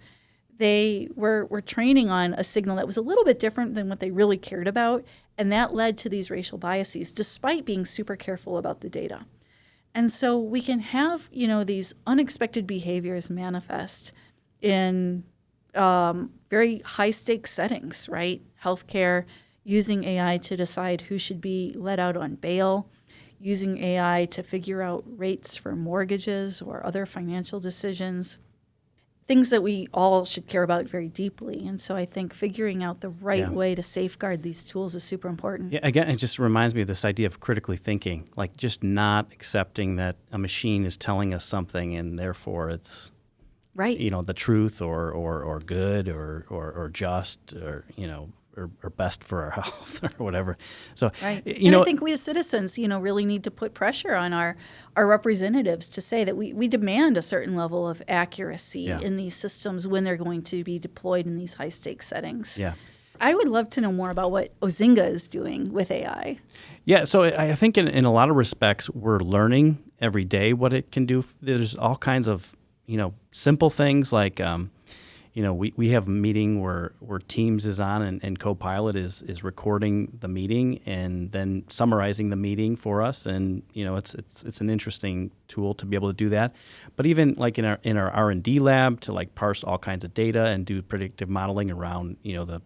they were training on a signal that was a little bit different than what they really cared about. And that led to these racial biases, despite being super careful about the data. And so we can have, these unexpected behaviors manifest in very high-stakes settings, right? Healthcare, using AI to decide who should be let out on bail, using AI to figure out rates for mortgages or other financial decisions, things that we all should care about very deeply. And so I think figuring out the right way to safeguard these tools is super important. Yeah, again, it just reminds me of this idea of critically thinking, like just not accepting that a machine is telling us something and therefore it's right, the truth or good or just or best for our health or whatever. So, right. I think we as citizens, really need to put pressure on our representatives to say that we demand a certain level of accuracy in these systems when they're going to be deployed in these high stakes settings. Yeah. I would love to know more about what Ozinga is doing with AI. Yeah, so I think in a lot of respects, we're learning every day what it can do. There's all kinds of, simple things like, we have a meeting where Teams is on and Copilot is recording the meeting and then summarizing the meeting for us. And, it's an interesting tool to be able to do that. But even like in our R&D lab to like parse all kinds of data and do predictive modeling around, the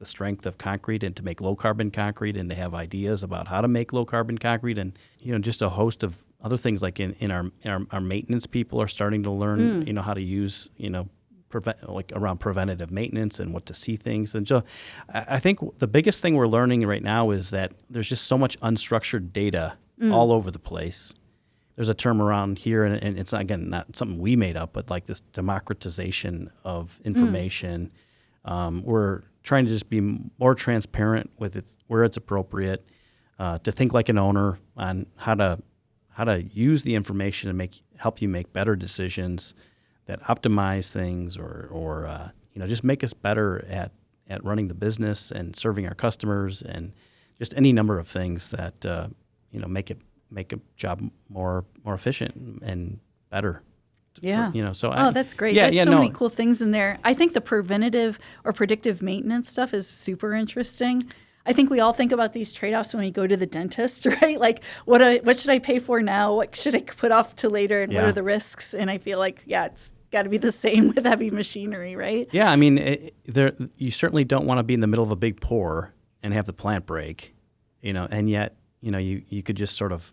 strength of concrete and to make low carbon concrete and to have ideas about how to make low carbon concrete and, just a host of other things like in our maintenance people are starting to learn, how to use, around preventative maintenance and what to see things. And so I think the biggest thing we're learning right now is that there's just so much unstructured data all over the place. There's a term around here, and it's, again, not something we made up, but like this democratization of information. We're trying to just be more transparent with it where it's appropriate, to think like an owner on how to use the information to help you make better decisions that optimize things or just make us better at running the business and serving our customers and just any number of things that make a job more efficient and better. Yeah. So that's great. Yeah, That's many cool things in there. I think the preventative or predictive maintenance stuff is super interesting. I think we all think about these trade-offs when we go to the dentist, right? Like, what should I pay for now? What should I put off to later? And what are the risks? And I feel like, it's got to be the same with heavy machinery, right? Yeah, I mean, you certainly don't want to be in the middle of a big pour and have the plant break, and yet, you could just sort of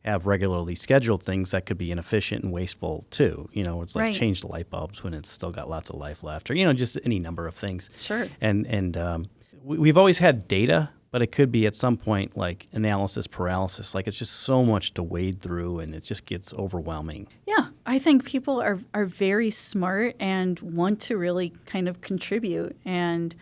have regularly scheduled things that could be inefficient and wasteful too. It's like Right. change the light bulbs when it's still got lots of life left, or just any number of things. Sure. And we've always had data, but it could be at some point like analysis paralysis. Like it's just so much to wade through, and it just gets overwhelming. Yeah, I think people are very smart and want to really kind of contribute. And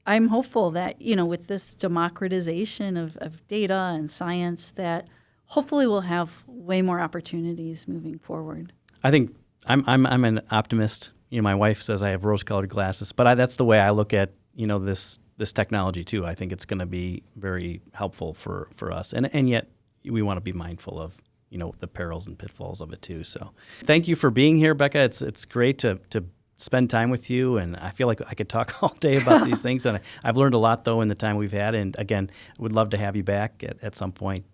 I'm hopeful that, with this democratization of data and science, that hopefully we'll have way more opportunities moving forward. I think I'm an optimist. My wife says I have rose-colored glasses, but that's the way I look at this technology too. I think it's going to be very helpful for us, and yet we want to be mindful of the perils and pitfalls of it too. So thank you for being here, Becca. It's great to spend time with you, and I feel like I could talk all day about these things, and I've learned a lot though in the time we've had, and again, would love to have you back at some point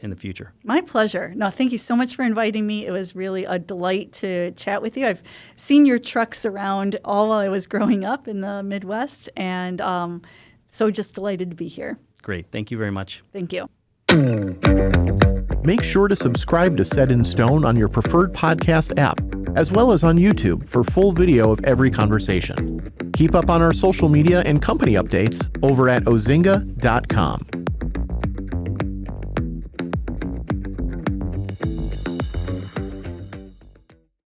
in the future. My pleasure. No, thank you so much for inviting me. It was really a delight to chat with you. I've seen your trucks around all while I was growing up in the Midwest, and so just delighted to be here. Great. Thank you very much. Thank you. Make sure to subscribe to Set in Stone on your preferred podcast app, as well as on YouTube for full video of every conversation. Keep up on our social media and company updates over at ozinga.com.